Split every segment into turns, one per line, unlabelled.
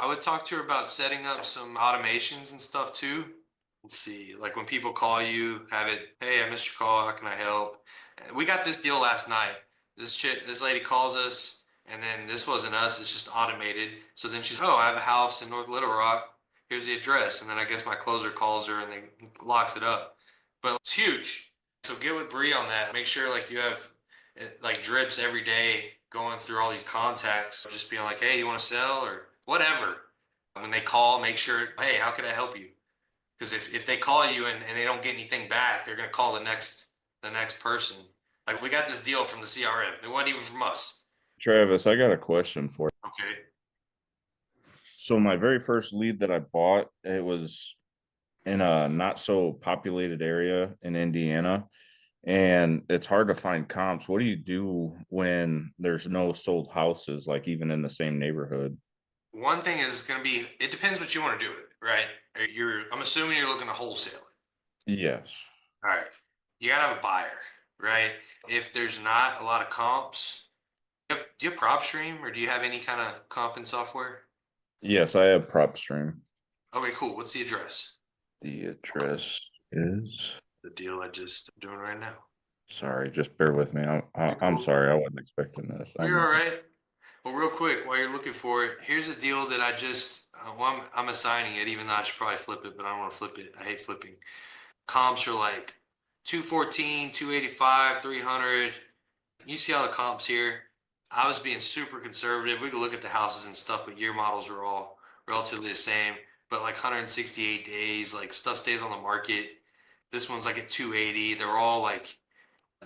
I would talk to her about setting up some automations and stuff too. Let's see, like when people call you, have it, hey, I missed your call. How can I help? We got this deal last night. This lady calls us, and then this wasn't us. It's just automated. So then she's, oh, I have a house in North Little Rock. Here's the address, and then I guess my closer calls her and they locks it up. But it's huge. So get with Bree on that. Make sure like you have like drips every day going through all these contacts, just being like, hey, you want to sell or whatever. When they call, make sure, hey, how can I help you? Because if they call you and they don't get anything back, they're gonna call the next person. Like we got this deal from the CRM. It wasn't even from us.
Travis, I got a question for you.
Okay.
So my very first lead that I bought, it was in a not so populated area in Indiana, and it's hard to find comps. What do you do when there's no sold houses, like even in the same neighborhood?
One thing is gonna be it depends what you want to do with it, right? I'm assuming you're looking to wholesale it.
Yes.
All right. You gotta have a buyer, right? If there's not a lot of comps, do you have prop stream or do you have any kind of comping software?
Yes, I have PropStream.
Okay, cool. What's the address?
The address is,
The deal I just doing right now.
sorry, just bear with me.
You're
I'm
cool.
sorry. I wasn't expecting this.
You're all right. Well, real quick, while you're looking for it, here's a deal that I just, well, I'm assigning it, even though I should probably flip it, but I don't want to flip it. I hate flipping. Comps are like 214, 285, 300. You see all the comps here. I was being super conservative. We could look at the houses and stuff, but year models are all relatively the same. But like 168 days, like stuff stays on the market. This one's like at 280. They're all like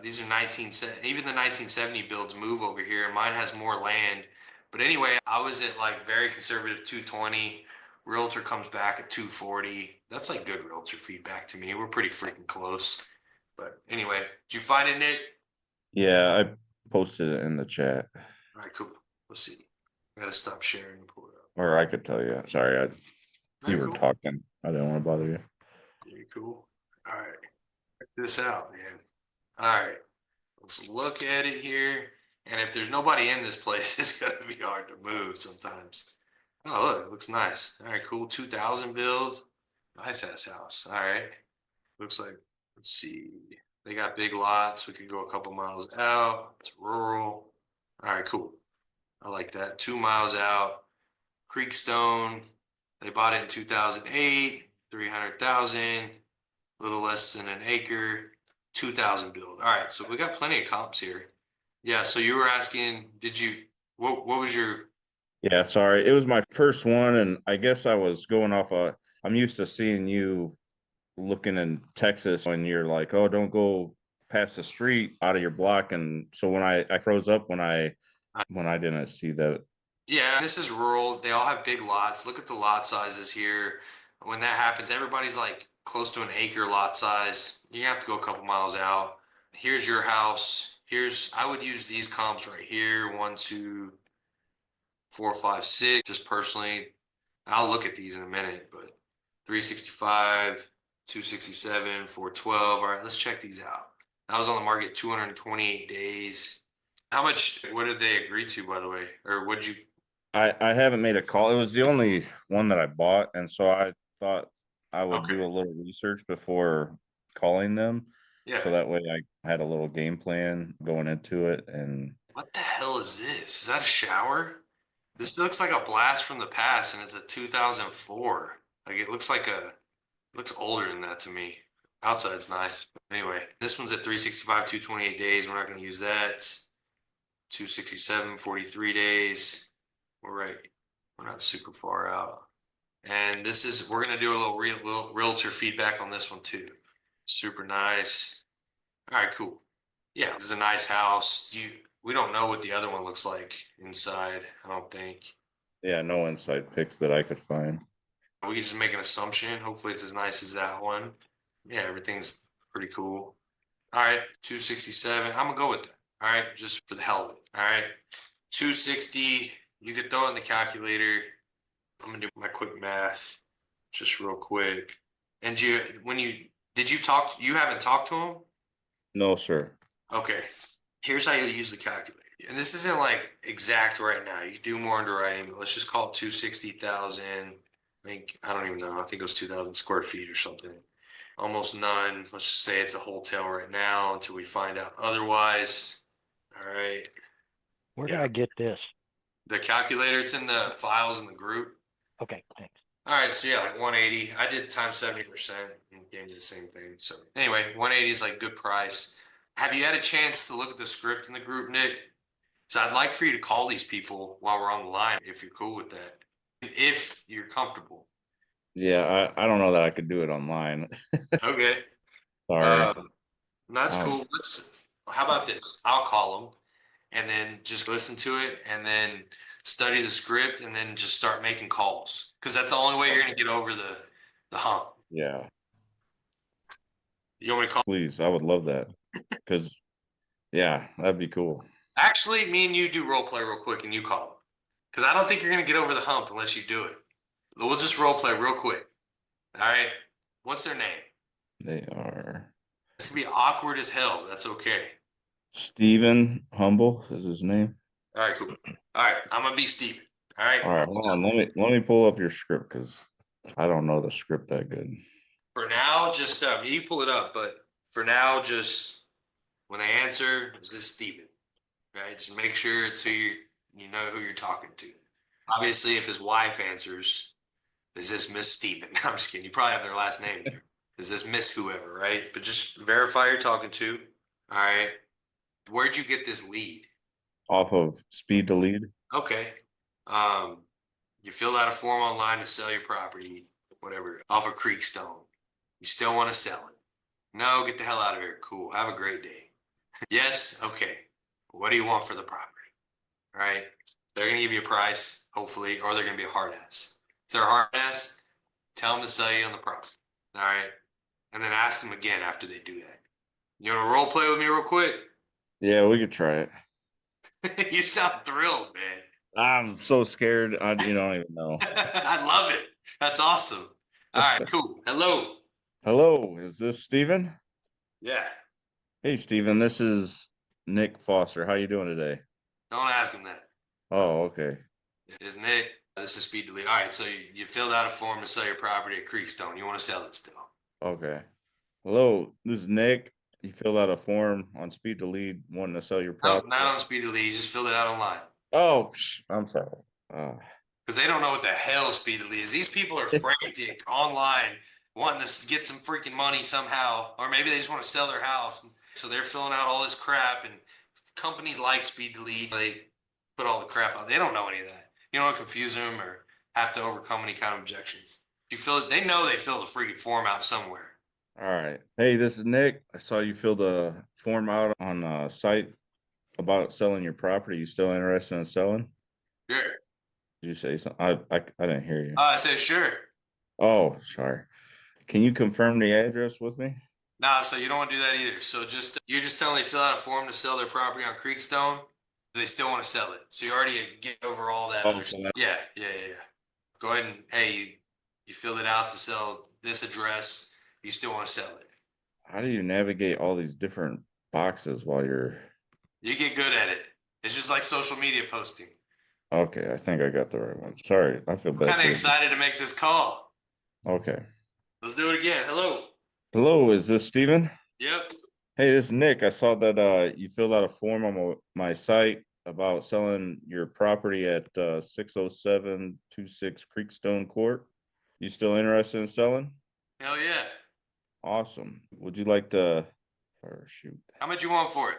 these are 19, even the 1970 builds move over here, and mine has more land. But anyway, I was at like very conservative 220. Realtor comes back at 240. That's like good realtor feedback to me. We're pretty freaking close. But anyway, did you find it, Nick?
Yeah, I posted it in the chat,
All right, cool. Let's see. I gotta stop sharing and pull it up.
or I could tell you. Sorry, you
Very
were
cool.
talking. I didn't want to bother you.
Very cool. All right. Check this out, man. All right. Let's look at it here. And if there's nobody in this place, it's gonna be hard to move sometimes. Oh, look, it looks nice. All right, cool. 2000 build. Nice ass house. All right. Looks like, let's see. They got big lots. We could go a couple miles out. It's rural. All right, cool. I like that. 2 miles out. Creekstone. They bought it in 2008. 300,000. A little less than an acre. 2000 build. All right, so we got plenty of comps here. Yeah, so you were asking, what was your,
Yeah, sorry. It was my first one, and I guess I was going off I'm used to seeing you looking in Texas when you're like, oh, don't go past the street out of your block. And so when I froze up when I didn't see that.
yeah, this is rural. They all have big lots. Look at the lot sizes here. When that happens, everybody's like close to an acre lot size. You have to go a couple miles out. Here's your house. I would use these comps right here. One, two, four, five, six. Just personally, I'll look at these in a minute, but 365, 267, 412. All right, let's check these out. I was on the market 228 days. How much, what did they agree to, by the way? Or would you?
I haven't made a call. It was the only one that I bought, and so I thought I would do
Okay.
a little research before calling them. So
Yeah.
that way I had a little game plan going into it. And
What the hell is this? Is that a shower? This looks like a blast from the past, and it's a 2004. Like looks older than that to me. Outside's nice. But anyway, this one's at 365, 228 days. We're not going to use that. 267, 43 days. We're right. We're not super far out. And we're going to do a little realtor feedback on this one too. Super nice. All right, cool. Yeah, this is a nice house. We don't know what the other one looks like inside, I don't think.
yeah, no inside pics that I could find.
We can just make an assumption. Hopefully it's as nice as that one. Yeah, everything's pretty cool. All right, 267. I'm gonna go with that. All right, just for the hell of it. All right. 260. You could throw it in the calculator. I'm gonna do my quick math just real quick. And you haven't talked to him?
No, sir.
Okay. Here's how you use the calculator. And this isn't like exact right now. You do more underwriting, but let's just call it 260,000. I think, I don't even know. I think it was 2,000 square feet or something. Almost none. Let's just say it's a hotel right now until we find out otherwise. All right.
Where did
Yeah.
I get this?
The calculator, it's in the files in the group.
Okay, thanks.
All right, so yeah, like 180. I did times 70% and gave me the same thing. So anyway, 180 is like good price. Have you had a chance to look at the script in the group, Nick? So I'd like for you to call these people while we're on the line if you're cool with that. If you're comfortable.
Yeah, I don't know that I could do it online.
Okay.
Sorry.
That's
Um,
cool. How about this? I'll call them and then just listen to it and then study the script and then just start making calls. Because that's the only way you're gonna get over the hump.
yeah,
You want me to call?
please, I would love that. Because yeah, that'd be cool.
Actually, me and you do role play real quick and you call them. Because I don't think you're gonna get over the hump unless you do it. We'll just role play real quick. All right. What's their name?
They are
It's gonna be awkward as hell, but that's okay.
Stephen Humble is his name.
All right, cool. All right, I'm gonna be Steven. All right.
All right, hold on. Let me pull up your script because I don't know the script that good.
For now, just you pull it up, but for now, just when they answer, is this Steven? Right? Just make sure it's you know who you're talking to. Obviously, if his wife answers, is this Miss Steven? I'm just kidding. You probably have their last name there. Is this Miss whoever, right? But just verify you're talking to. All right. Where'd you get this lead?
Off of Speed to Lead.
Okay. Um, you filled out a form online to sell your property, whatever, off of Creekstone. You still want to sell it? No, get the hell out of here. Cool. Have a great day. Yes. Okay. What do you want for the property? All right. They're going to give you a price, hopefully, or they're going to be a hard ass. If they're a hard ass, tell them to sell you on the property. All right. And then ask them again after they do that. You want to role play with me real quick?
Yeah, we could try it.
You sound thrilled, man.
I'm so scared. I don't even know.
I love it. That's awesome. All right, cool. Hello.
Hello, is this Steven?
Yeah.
Hey, Steven, this is Nick Foster. How you doing today?
Don't ask him that.
Oh, okay.
Isn't it? This is speed delete. All right, so you filled out a form to sell your property at Creekstone. You want to sell it still?
Okay. Hello, this is Nick. You filled out a form on Speed to Lead wanting to sell your
No,
property.
not on speed delete. You just filled it out online
Oh, I'm sorry.
because they don't know what the hell speed delete is. These people are frantic online, wanting to get some freaking money somehow, or maybe they just want to sell their house. So they're filling out all this crap, and companies like speed delete. They put all the crap out. They don't know any of that. You don't want to confuse them or have to overcome any kind of objections. You fill it. They know they filled a freaking form out somewhere.
All right. Hey, this is Nick. I saw you filled a form out on a site about selling your property. You still interested in selling?
Sure.
Did you say something? I didn't hear you.
I said sure.
Oh, sorry. Can you confirm the address with me?
Nah, so you don't want to do that either. So you're just telling they fill out a form to sell their property on Creekstone. They still want to sell it. So you already get over all that
Oh,
other stuff. Yeah. Go ahead and hey, you filled it out to sell this address. You still want to sell it.
how do you navigate all these different boxes while you're
You get good at it. It's just like social media posting.
okay? I think I got the right one. Sorry, I feel
I'm
bad.
kind of excited to make this call.
Okay.
Let's do it again. Hello.
Hello, is this Steven?
Yep.
Hey, this is Nick. I saw that you filled out a form on my site about selling your property at 60726 Creekstone Court. You still interested in selling?
Hell yeah.
Awesome. Would you like to, or shoot,
How much you want for it?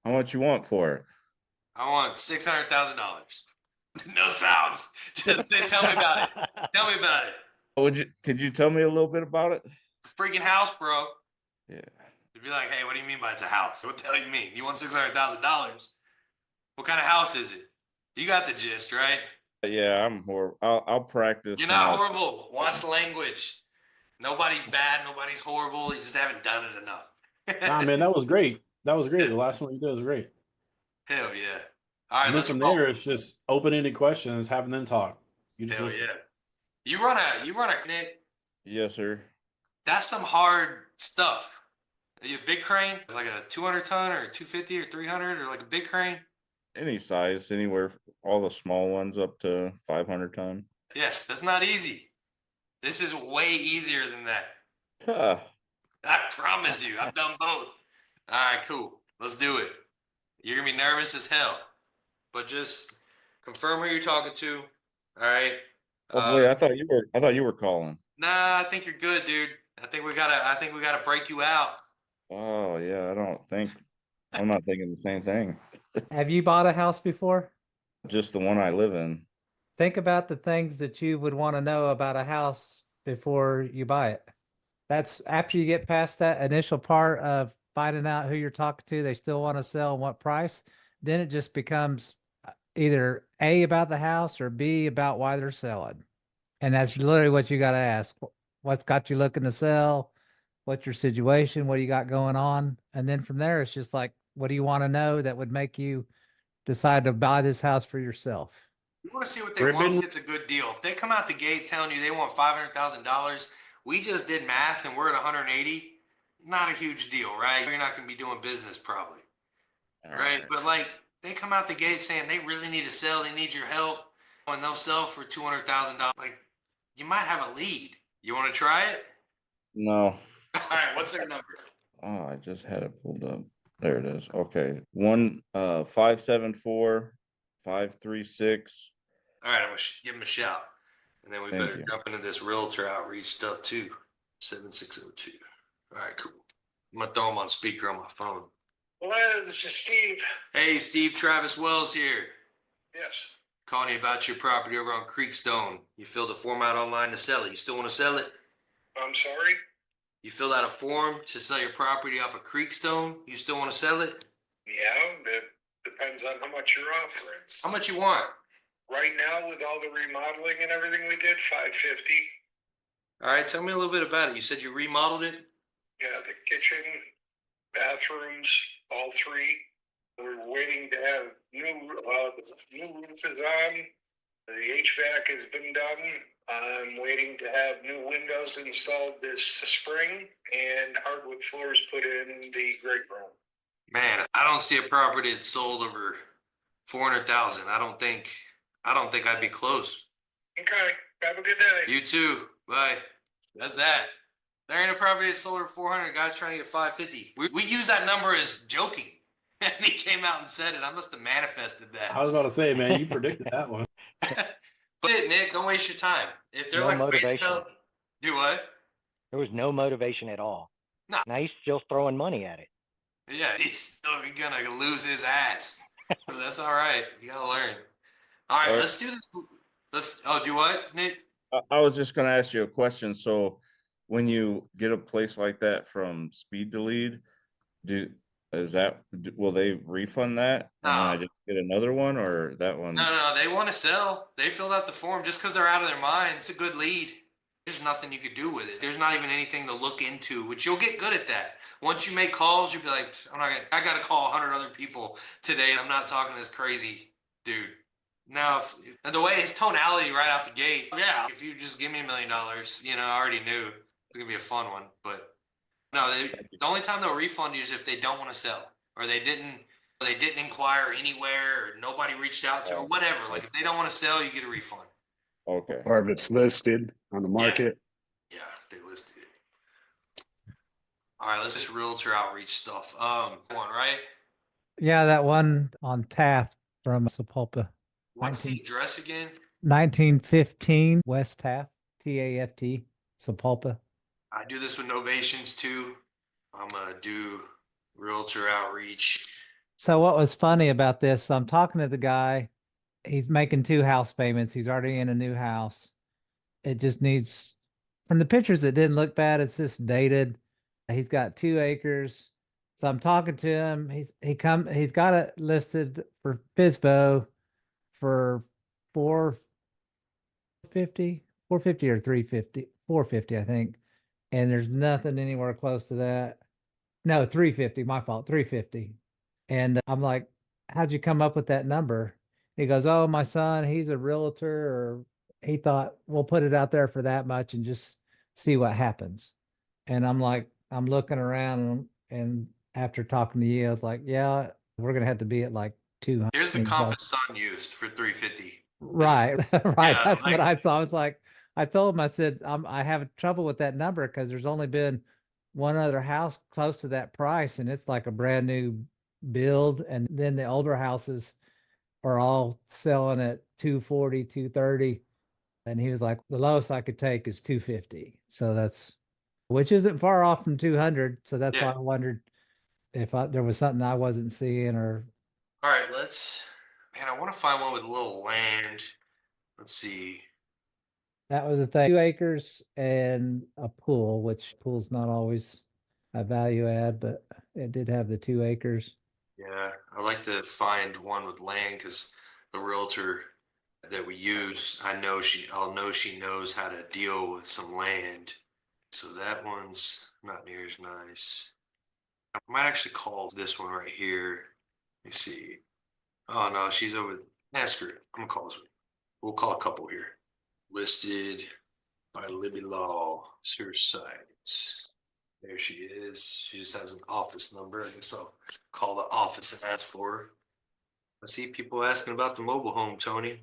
how much you want for it?
I want $600,000. No sounds. Just tell me about it. Tell me about it.
Could you tell me a little bit about it?
Freaking house, bro.
Yeah.
You'd be like, hey, what do you mean by it's a house? What the hell you mean? You want $600,000? What kind of house is it? You got the gist, right?
Yeah, I'm horrible. I'll practice.
You're
and
not
I'll-
horrible. Watch the language. Nobody's bad. Nobody's horrible. You just haven't done it enough.
Nah, man, that was great. That was great. The last one you did was great.
Hell yeah. All right,
And then
let's
from
roll.
there, it's just open-ended questions, having them talk. You just
Hell
listen.
yeah. You run a Nick.
Yes, sir.
That's some hard stuff. Are you a big crane? Like a 200 ton or 250 or 300 or like a big crane?
any size, anywhere, all the small ones up to 500 ton.
Yeah, that's not easy. This is way easier than that.
Huh.
I promise you, I've done both. All right, cool. Let's do it. You're gonna be nervous as hell, but just confirm who you're talking to. All right.
Oh wait, I thought you were calling.
Nah, I think you're good, dude. I think we gotta break you out.
Oh yeah, I'm not thinking the same thing.
Have you bought a house before?
Just the one I live in.
Think about the things that you would want to know about a house before you buy it. That's after you get past that initial part of finding out who you're talking to, they still want to sell and what price. Then it just becomes either A, about the house, or B, about why they're selling. And that's literally what you got to ask. What's got you looking to sell? What's your situation? What do you got going on? And then from there, it's just like, what do you want to know that would make you decide to buy this house for yourself?
You want to see what they want? If it's a good deal. If they come out the gate telling you they want $500,000, we just did math and we're at 180. Not a huge deal, right? You're not going to be doing business probably, right? But like they come out the gate saying they really need to sell, they need your help, and they'll sell for $200,000. Like you might have a lead. You want to try it?
No.
All right. What's their number?
Oh, I just had it pulled up. There it is. Okay. 574-536.
All right. I'm gonna give them a shout, and then we
Thank
better
you.
jump into this realtor outreach stuff too. 7602. All right. Cool. I'm gonna throw them on speaker on my phone.
Hello, this is Steve.
Hey, Steve, Travis Wells here.
Yes.
Calling you about your property over on Creekstone. You filled a form out online to sell it. You still want to sell it?
I'm sorry.
You filled out a form to sell your property off of Creekstone. You still want to sell it?
Yeah, it depends on how much you're offering.
How much you want?
Right now, with all the remodeling and everything we did, $550.
All right, tell me a little bit about it. You said you remodeled it?
Yeah, the kitchen, bathrooms, all three. We're waiting to have new roof is on. The HVAC has been done. I'm waiting to have new windows installed this spring and hardwood floors put in the great room.
Man, I don't see a property that's sold over 400,000. I don't think I'd be close.
Okay, have a good day.
You too. Bye. That's that. There ain't a property that's sold over 400. Guys trying to get 550. We use that number as joking. And he came out and said it. I must have manifested that.
I was about to say, man, you predicted that one.
But Nick, don't waste your time. If they're
No
like,
motivation.
do what?
There was no motivation at all.
No.
Now he's still throwing money at it.
Yeah, he's still gonna lose his ass. But that's all right. You gotta learn. All right, let's do this. Do what, Nick?
I was just gonna ask you a question. So when you get a place like that from speed to lead, will they refund that? And then I
No.
just get another one, or that one?
No. They want to sell. They filled out the form just because they're out of their mind. It's a good lead. There's nothing you could do with it. There's not even anything to look into, which you'll get good at that. Once you make calls, you'll be like, I got to call 100 other people today. I'm not talking to this crazy dude. Now, and the way his tonality right out the gate, yeah, if you just give me $1 million, I already knew it's going to be a fun one. But no, the only time they'll refund you is if they don't want to sell or they didn't inquire anywhere or nobody reached out to or whatever. Like if they don't want to sell, you get a refund.
Okay.
Or if it's listed on the market.
Yeah, they listed it. All right, let's just realtor outreach stuff. One, right?
Yeah, that one on Taft from Sepulpa.
What's the address again?
1915 West Taft, Taft, Sepulpa.
I do this with novations too. I'm gonna do realtor outreach.
So what was funny about this? I'm talking to the guy. He's making 2 house payments. He's already in a new house. It just needs, from the pictures, it didn't look bad. It's just dated. He's got 2 acres. So I'm talking to him. He's got it listed for FISBO for 450 or 350, 450, I think. And there's nothing anywhere close to that. No, 350, my fault, 350. And I'm like, how'd you come up with that number? He goes, oh, my son, he's a realtor, or he thought we'll put it out there for that much and just see what happens. And I'm like, I'm looking around and after talking to you, I was like, yeah, we're going to have to be at like 200.
Here's the comp his son used for 350.
Right, right.
Yeah,
That's
like-
what I thought. I was like, I told him, I said, I have trouble with that number because there's only been one other house close to that price, and it's like a brand new build. And then the older houses are all selling at 240, 230. And he was like, the lowest I could take is 250. So that's, which isn't far off from 200. So that's why
Yeah.
I wondered if there was something I wasn't seeing or.
All right, man, I want to find one with a little land. Let's see.
That was the thing. 2 acres and a pool, which pool's not always a value add, but it did have the 2 acres.
Yeah, I like to find one with land because the realtor that we use, I'll know she knows how to deal with some land. So that one's not near as nice. I might actually call this one right here. Let me see. Oh no, she's over. Ask her. I'm gonna call this one. We'll call a couple here. Listed by Libby Law, Sites. There she is. She just has an office number. I guess I'll call the office and ask for her. I see people asking about the mobile home, Tony.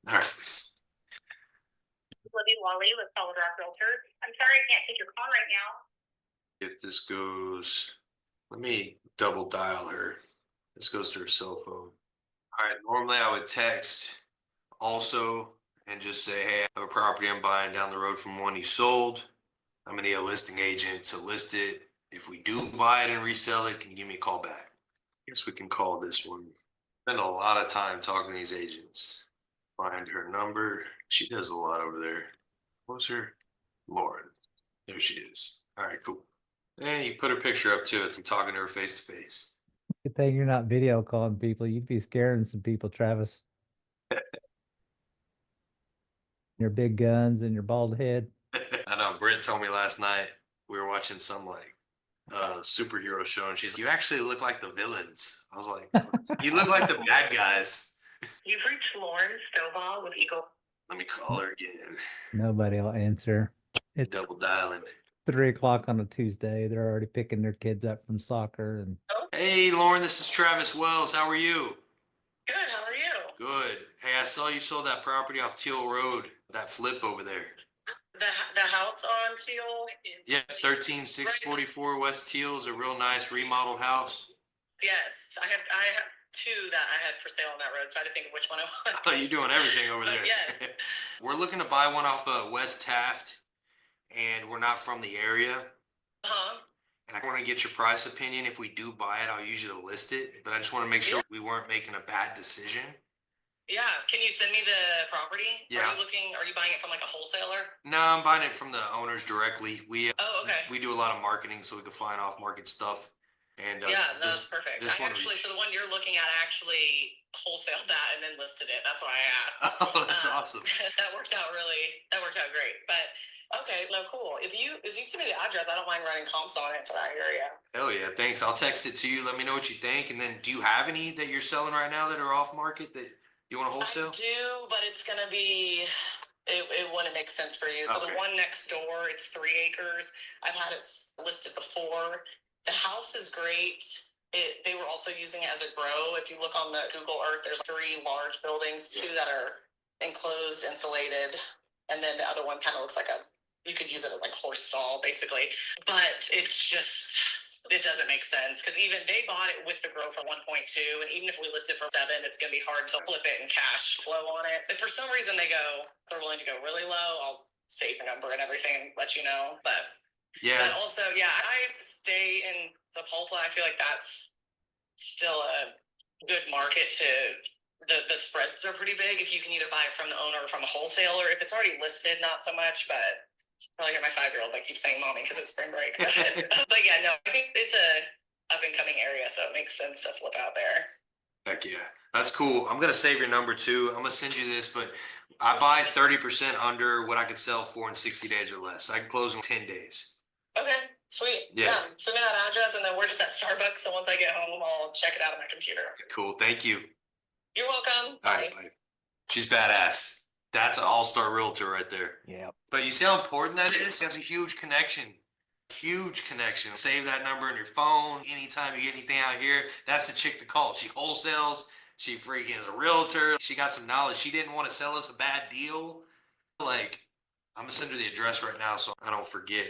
All right.
Libby Wally with Solid Rock Realtor. I'm sorry I can't take your call right now.
If this goes, let me double dial her. This goes to her cell phone. All right. Normally I would text also and just say, hey, I have a property I'm buying down the road from one you sold. I'm gonna need a listing agent to list it. If we do buy it and resell it, can you give me a call back? Guess we can call this one. Spend a lot of time talking to these agents. Find her number. She does a lot over there. What's her? Lauren. There she is. All right, cool. And you put her picture up too. It's talking to her face to face.
Good thing you're not video calling people. You'd be scaring some people, Travis. Your big guns and your bald head.
I know. Britt told me last night we were watching some superhero show, and she's like, "You actually look like the villains." I was like, "You look like the bad guys."
You've reached Lauren Stovall with Eagle.
Let me call her again.
Nobody will answer. It's
Double dialing.
3 o'clock on a Tuesday. They're already picking their kids up from soccer. And
Hey, Lauren, this is Travis Wells. How are you?
Good, how are you?
Good. Hey, I saw you sold that property off Teal Road. That flip over there.
The house on Teal?
Yeah, 13644 West Teal is a real nice remodeled house.
Yes, I have two that I had for sale on that road, so I had to think of which one I want.
Oh, you're doing everything over there.
Yeah.
We're looking to buy one off West Taft, and we're not from the area.
Uh-huh.
And I want to get your price opinion. If we do buy it, I'll usually list it, but I just want to make sure we weren't making a bad decision.
Yeah, can you send me the property?
Yeah.
Are you buying it from like a wholesaler?
No, I'm buying it from the owners directly.
Oh, okay.
We do a lot of marketing, so we can find off-market stuff. And
Yeah, that's perfect.
this
I
one
actually,
reached-
so the one you're looking at, I actually wholesaled that and then listed it. That's why I asked.
Oh, that's awesome.
That worked out great. But okay, no, cool. If you send me the address, I don't mind running comps on it to that area.
Hell yeah, thanks. I'll text it to you. Let me know what you think. And then do you have any that you're selling right now that are off market that you want to wholesale?
I do, but it's gonna be it wouldn't make sense for you. So
Okay.
the one next door, it's 3 acres. I've had it listed before. The house is great. They were also using it as a grow. If you look on the Google Earth, there's 3 large buildings, 2 that are enclosed, insulated, and then the other one kind of looks like you could use it as like a horse stall, basically. But it doesn't make sense because even they bought it with the grow for 1.2, and even if we list it for 7, it's gonna be hard to flip it and cash flow on it. If for some reason they're willing to go really low, I'll save your number and everything and let you know. But
Yeah.
also, yeah, I stay in Zapulpa. I feel like that's still a good market to. The spreads are pretty big if you can either buy it from the owner or from a wholesaler. If it's already listed, not so much, but I get my 5-year-old that keeps saying mommy because it's spring break. But yeah, no, I think it's a up and coming area, so it makes sense to flip out there.
Heck yeah. That's cool. I'm going to save your number too. I'm going to send you this, but I buy 30% under what I could sell for in 60 days or less. I can close in 10 days.
Okay, sweet.
Yeah.
Send me that address, and then we're just at Starbucks. So once I get home, I'll check it out on my computer.
Cool. Thank you.
You're welcome.
All right, bye. She's badass. That's an all-star realtor right there.
Yeah.
But you see how important that is? That's a huge connection. Huge connection. Save that number in your phone. Anytime you get anything out here, that's the chick to call. She wholesales. She freaking is a realtor. She got some knowledge. She didn't want to sell us a bad deal. Like, I'm gonna send her the address right now so I don't forget.